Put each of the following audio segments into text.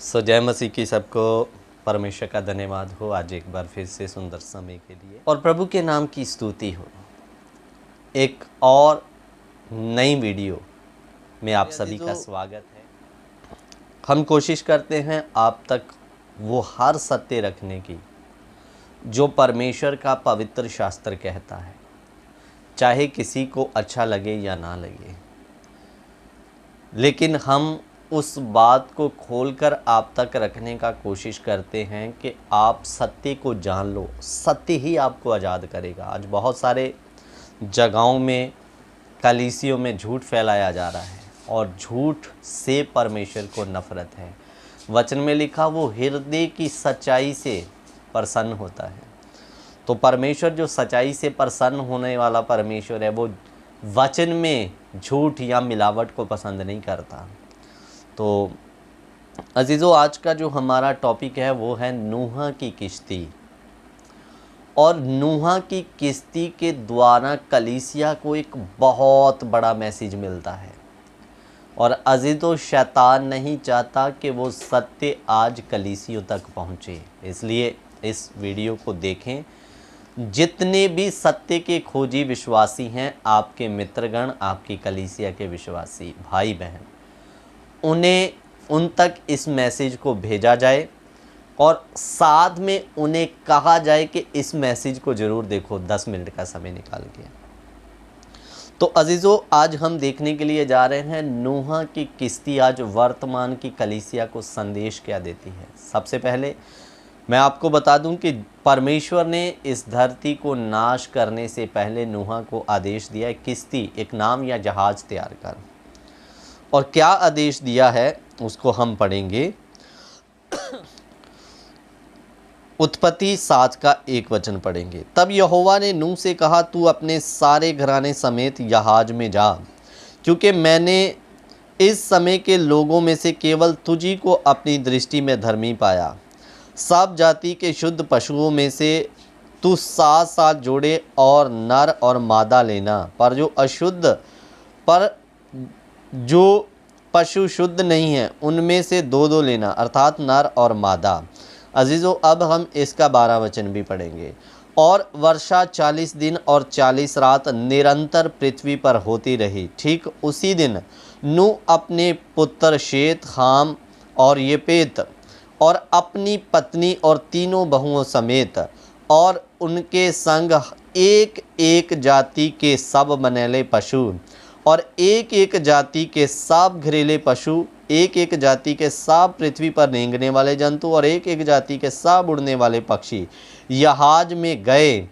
जय मसीह की सबको परमेश्वर का धन्यवाद हो आज एक बार फिर से सुंदर समय के लिए और प्रभु के नाम की स्तुति हो। एक और नई वीडियो में आप सभी का स्वागत है। हम कोशिश करते हैं आप तक वो हर सत्य रखने की जो परमेश्वर का पवित्र शास्त्र कहता है, चाहे किसी को अच्छा लगे या ना लगे, लेकिन हम उस बात को खोलकर आप तक रखने का कोशिश करते हैं कि आप सत्य को जान लो। सत्य ही आपको आज़ाद करेगा। आज बहुत सारे जगहों में, कलीसियों में झूठ फैलाया जा रहा है और झूठ से परमेश्वर को नफ़रत है। वचन में लिखा वो हृदय की सच्चाई से प्रसन्न होता है। तो परमेश्वर जो सच्चाई से प्रसन्न होने वाला परमेश्वर है, वो वचन में झूठ या मिलावट को पसंद नहीं करता। तो अजीज़ों, आज का जो हमारा टॉपिक है वो है नूह की किश्ती। और नूह की किश्ती के द्वारा कलीसिया को एक बहुत बड़ा मैसेज मिलता है। और अजीज़ों, शैतान नहीं चाहता कि वो सत्य आज कलीसियों तक पहुँचे। इसलिए इस वीडियो को देखें। जितने भी सत्य के खोजी विश्वासी हैं, आपके मित्रगण, आपकी कलीसिया के विश्वासी भाई बहन, उन तक इस मैसेज को भेजा जाए और साथ में उन्हें कहा जाए कि इस मैसेज को ज़रूर देखो 10 मिनट का समय निकाल के। तो अजीज़ों, आज हम देखने के लिए जा रहे हैं नूह की किश्ती आज वर्तमान की कलीसिया को संदेश क्या देती है। सबसे पहले मैं आपको बता दूं कि परमेश्वर ने इस धरती को नाश करने से पहले नूह को आदेश दिया है, किश्ती, एक नाम या जहाज़ तैयार कर। और क्या आदेश दिया है उसको हम पढ़ेंगे। उत्पत्ति 7 का 1 वचन पढ़ेंगे। तब यहोवा ने नूह से कहा, तू अपने सारे घराने समेत जहाज में जा, क्योंकि मैंने इस समय के लोगों में से केवल तुझी को अपनी दृष्टि में धर्मी पाया। सब जाति के शुद्ध पशुओं में से तू 7 जोड़े और नर और मादा लेना, पर जो पशु शुद्ध नहीं है उनमें से 2 लेना, अर्थात नर और मादा। अजीज़ों, अब हम इसका 12 वचन भी पढ़ेंगे। और वर्षा 40 दिन और 40 रात निरंतर पृथ्वी पर होती रही। ठीक उसी दिन नूह अपने पुत्र शेत, हाम और येपेत और अपनी पत्नी और 3 बहुओं समेत और उनके संग एक एक जाति के सब बनेले पशु और एक एक जाति के सब घरेले पशु, एक एक जाति के सब पृथ्वी पर रेंगने वाले जंतु और एक एक जाति के सब उड़ने वाले पक्षी जहाज में गए।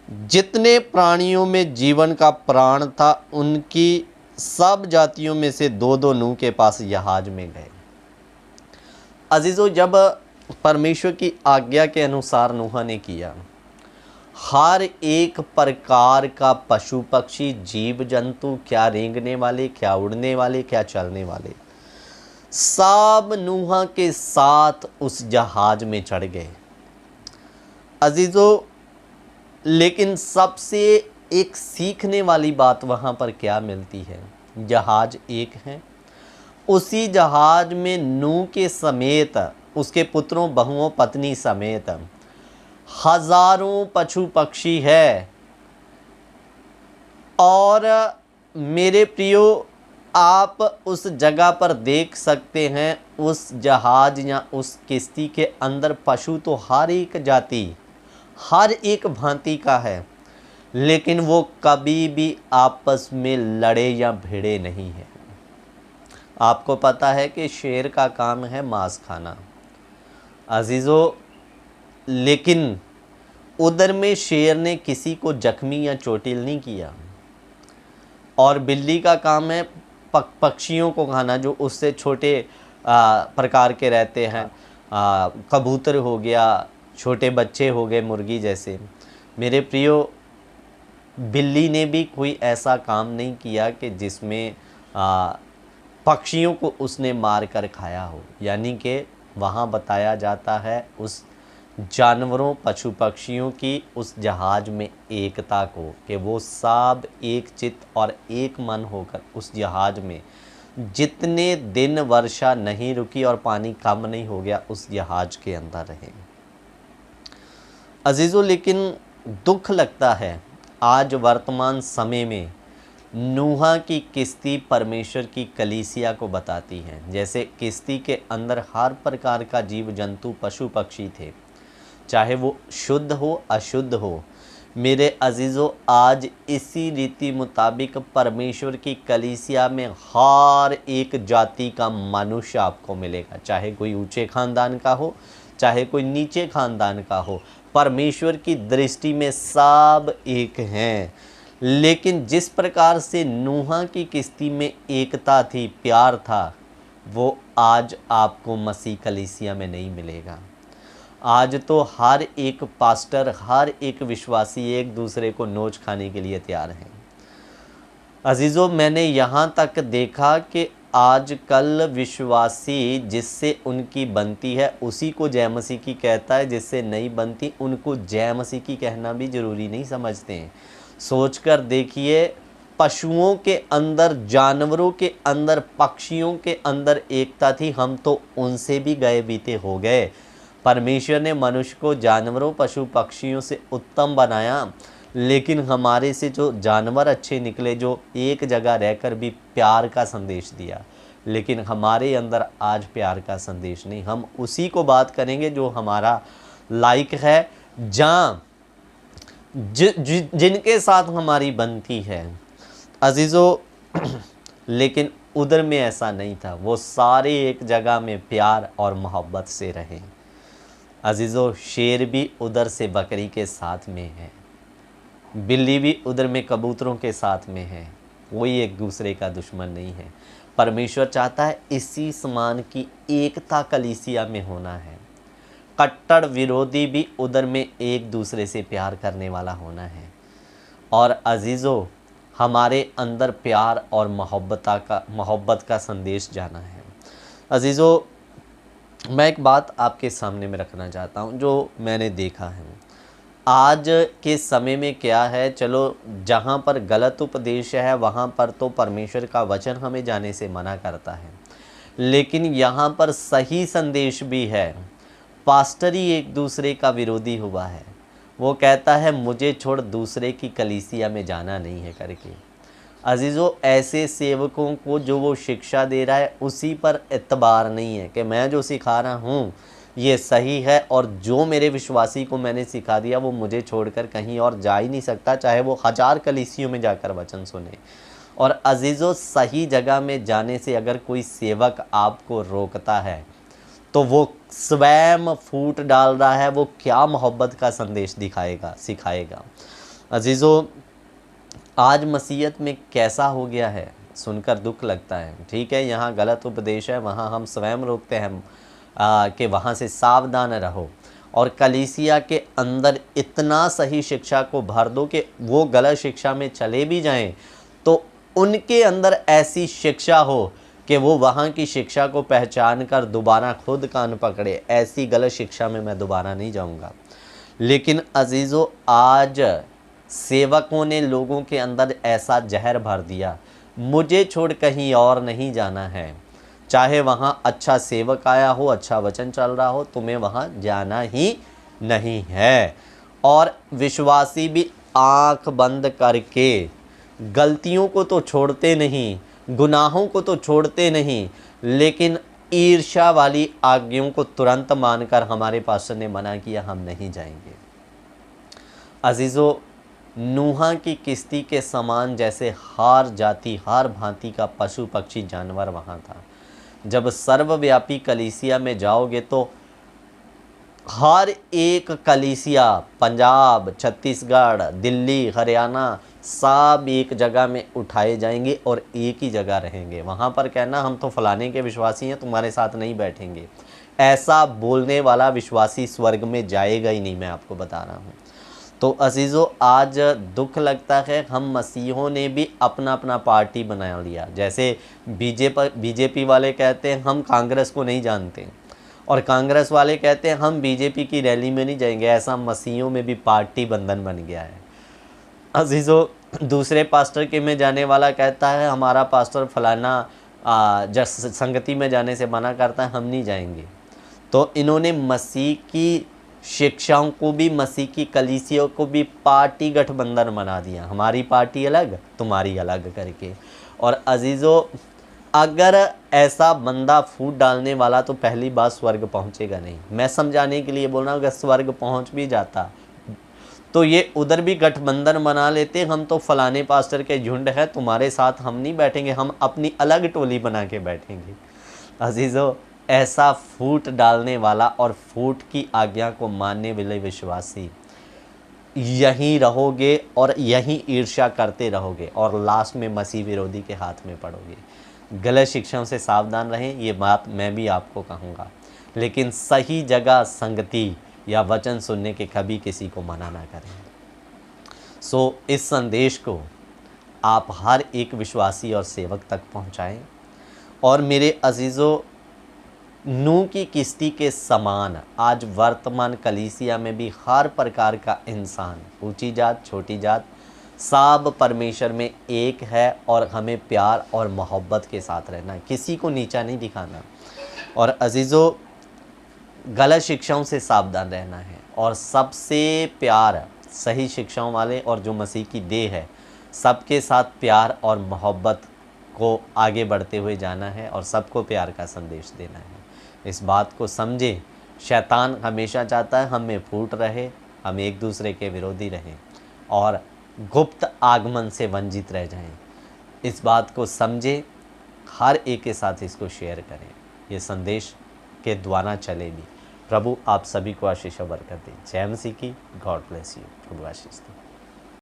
जितने प्राणियों में जीवन का प्राण था, उनकी सब जातियों में से 2 नूह के पास जहाज में गए। अजीज़ों, जब परमेश्वर की आज्ञा के अनुसार नूह ने किया, हर एक प्रकार का पशु पक्षी, जीव जंतु, क्या रेंगने वाले, क्या उड़ने वाले, क्या चलने वाले, सब नूह के साथ उस जहाज में चढ़ गए। अजीज़ों, लेकिन सबसे एक सीखने वाली बात वहाँ पर क्या मिलती है? जहाज एक है, उसी जहाज में नूह के समेत, उसके पुत्रों, बहुओं, पत्नी समेत हजारों पशु पक्षी है। और मेरे प्रियो, आप उस जगह पर देख सकते हैं, उस जहाज या उस किश्ती के अंदर पशु तो हर एक जाति, हर एक भांति का है, लेकिन वो कभी भी आपस में लड़े या भिड़े नहीं है। आपको पता है कि शेर का काम है मांस खाना। अजीज़ों, लेकिन उधर में शेर ने किसी को जख्मी या चोटिल नहीं किया। और बिल्ली का काम है पक्षियों को खाना, जो उससे छोटे प्रकार के रहते हैं। कबूतर हो गया, छोटे बच्चे हो गए, मुर्गी जैसे। मेरे प्रियो, बिल्ली ने भी कोई ऐसा काम नहीं किया कि जिसमें पक्षियों को उसने मार कर खाया हो। यानी कि वहाँ बताया जाता है उस जानवरों, पशु पक्षियों की उस जहाज में एकता को, कि वो सब एक चित्त और एक मन होकर उस जहाज में जितने दिन वर्षा नहीं रुकी और पानी कम नहीं हो गया उस जहाज के अंदर रहे। अजीज़ों, लेकिन दुख लगता है आज वर्तमान समय में नूहा की किश्ती परमेश्वर की कलीसिया को बताती है। जैसे किश्ती के अंदर हर प्रकार का जीव जंतु पशु पक्षी थे, चाहे वो शुद्ध हो अशुद्ध हो। मेरे अजीज़ों, आज इसी रीति मुताबिक परमेश्वर की कलीसिया में हर एक जाति का मनुष्य आपको मिलेगा, चाहे कोई ऊंचे खानदान का हो चाहे कोई नीचे खानदान का हो। परमेश्वर की दृष्टि में सब एक हैं। लेकिन जिस प्रकार से नूहा की किश्ती में एकता थी, प्यार था, वो आज आपको मसीह कलीसिया में नहीं मिलेगा। आज तो हर एक पास्टर, हर एक विश्वासी एक दूसरे को नोच खाने के लिए तैयार हैं। अजीज़ों, मैंने यहाँ तक देखा कि आजकल विश्वासी जिससे उनकी बनती है उसी को जय मसीह की कहता है, जिससे नहीं बनती उनको जय मसीह की कहना भी ज़रूरी नहीं समझते हैं। सोचकर देखिए, पशुओं के अंदर, जानवरों के अंदर, पक्षियों के अंदर एकता थी, हम तो उनसे भी गए बीते हो गए। परमेश्वर ने मनुष्य को जानवरों, पशु पक्षियों से उत्तम बनाया, लेकिन हमारे से जो जानवर अच्छे निकले, जो एक जगह रहकर भी प्यार का संदेश दिया, लेकिन हमारे अंदर आज प्यार का संदेश नहीं। हम उसी को बात करेंगे जो हमारा लायक है, जहाँ जिनके साथ हमारी बनती है। अजीज़ों, लेकिन उधर में ऐसा नहीं था, वो सारे एक जगह में प्यार और मोहब्बत से रहे। अजीज़ों, शेर भी उधर से बकरी के साथ में है, बिल्ली भी उधर में कबूतरों के साथ में है, कोई एक दूसरे का दुश्मन नहीं है। परमेश्वर चाहता है इसी समान की एकता कलीसिया में होना है। कट्टर विरोधी भी उधर में एक दूसरे से प्यार करने वाला होना है। और अजीज़ों, हमारे अंदर प्यार और मोहब्बत का संदेश जाना है। अजीज़ों, मैं एक बात आपके सामने में रखना चाहता हूँ जो मैंने देखा है। आज के समय में क्या है, चलो जहाँ पर गलत उपदेश है वहाँ पर तो परमेश्वर का वचन हमें जाने से मना करता है, लेकिन यहाँ पर सही संदेश भी है। पास्टर ही एक दूसरे का विरोधी हुआ है, वो कहता है मुझे छोड़ दूसरे की कलीसिया में जाना नहीं है करके। अजीज़ों, ऐसे सेवकों को जो वो शिक्षा दे रहा है उसी पर एतबार नहीं है कि मैं जो सिखा रहा हूँ ये सही है, और जो मेरे विश्वासी को मैंने सिखा दिया वो मुझे छोड़कर कहीं और जा ही नहीं सकता, चाहे वो 1000 कलीसियों में जाकर वचन सुने। और अजीज़ों, सही जगह में जाने से अगर कोई सेवक आपको रोकता है तो वो स्वयं फूट डाल रहा है, वो क्या मोहब्बत का संदेश दिखाएगा, सिखाएगा। अजीज़ों, आज मसीहत में कैसा हो गया है, सुनकर दुख लगता है। ठीक है, यहाँ गलत उपदेश है, वहाँ हम स्वयं रोकते हैं कि वहाँ से सावधान रहो, और कलीसिया के अंदर इतना सही शिक्षा को भर दो कि वो गलत शिक्षा में चले भी जाएं तो उनके अंदर ऐसी शिक्षा हो कि वो वहाँ की शिक्षा को पहचान कर दोबारा खुद कान पकड़े। ऐसी गलत शिक्षा में मैं दोबारा नहीं जाऊँगा। लेकिन अजीज़ों, आज सेवकों ने लोगों के अंदर ऐसा जहर भर दिया, मुझे छोड़ कहीं और नहीं जाना है। चाहे वहाँ अच्छा सेवक आया हो, अच्छा वचन चल रहा हो, तुम्हें वहाँ जाना ही नहीं है। और विश्वासी भी आँख बंद करके गलतियों को तो छोड़ते नहीं, गुनाहों को तो छोड़ते नहीं, लेकिन ईर्ष्या वाली आज्ञाओं को तुरंत मानकर हमारे पास्टर ने मना किया, हम नहीं जाएंगे। अजीज़ों, नूहा की किश्ती के समान जैसे हर जाति, हर भांति का पशु पक्षी जानवर वहाँ था। जब सर्वव्यापी कलीसिया में जाओगे तो हर एक कलीसिया, पंजाब, छत्तीसगढ़, दिल्ली, हरियाणा, सब एक जगह में उठाए जाएंगे और एक ही जगह रहेंगे। वहाँ पर कहना हम तो फलाने के विश्वासी हैं, तुम्हारे साथ नहीं बैठेंगे, ऐसा बोलने वाला विश्वासी स्वर्ग में जाएगा ही नहीं, मैं आपको बता रहा हूँ। तो अजीज़ों, आज दुख लगता है हम मसीहों ने भी अपना अपना पार्टी बना लिया। जैसे बीजेपी वाले कहते हैं हम कांग्रेस को नहीं जानते, और कांग्रेस वाले कहते हैं हम बीजेपी की रैली में नहीं जाएंगे। ऐसा मसीहों में भी पार्टी बंधन बन गया है। अजीज़ों, दूसरे पास्टर के में जाने वाला कहता है हमारा पास्टर फलाना जैसे संगति में जाने से मना करता है, हम नहीं जाएंगे। तो इन्होंने मसीह की शिक्षाओं को भी, मसीह की कलीसियों को भी पार्टी गठबंधन बना दिया, हमारी पार्टी अलग तुम्हारी अलग करके। और अजीज़ों, अगर ऐसा बंदा फूट डालने वाला तो पहली बात स्वर्ग पहुंचेगा नहीं। मैं समझाने के लिए बोल रहा हूँ, अगर स्वर्ग पहुंच भी जाता तो ये उधर भी गठबंधन बना लेते, हम तो फलाने पास्टर के झुंड है, तुम्हारे साथ हम नहीं बैठेंगे, हम अपनी अलग टोली बना के बैठेंगे। अजीज़ों, ऐसा फूट डालने वाला और फूट की आज्ञा को मानने वाले विश्वासी यहीं रहोगे और यहीं ईर्ष्या करते रहोगे और लास्ट में मसीह विरोधी के हाथ में पड़ोगे। गलत शिक्षाओं से सावधान रहें, ये बात मैं भी आपको कहूँगा, लेकिन सही जगह संगति या वचन सुनने के कभी किसी को मना ना करें। सो इस संदेश को आप हर एक विश्वासी और सेवक तक पहुंचाएं। और मेरे अजीज़ों, नूह की किश्ती के समान आज वर्तमान कलीसिया में भी हर प्रकार का इंसान, ऊंची जात छोटी जात, सब परमेश्वर में एक है और हमें प्यार और मोहब्बत के साथ रहना है, किसी को नीचा नहीं दिखाना। और अजीज़ों, गलत शिक्षाओं से सावधान रहना है और सबसे प्यार सही शिक्षाओं वाले और जो मसीह की देह है सबके साथ प्यार और मोहब्बत को आगे बढ़ते हुए जाना है और सबको प्यार का संदेश देना है। इस बात को समझें। शैतान हमेशा चाहता है हम में फूट रहे, हम एक दूसरे के विरोधी रहें और गुप्त आगमन से वंचित रह जाएं। इस बात को समझें, हर एक के साथ इसको शेयर करें, ये संदेश के द्वारा चले भी। प्रभु आप सभी को आशीष और बरकत दे। जय मसीह की। God bless you. Prabhu Ashish they.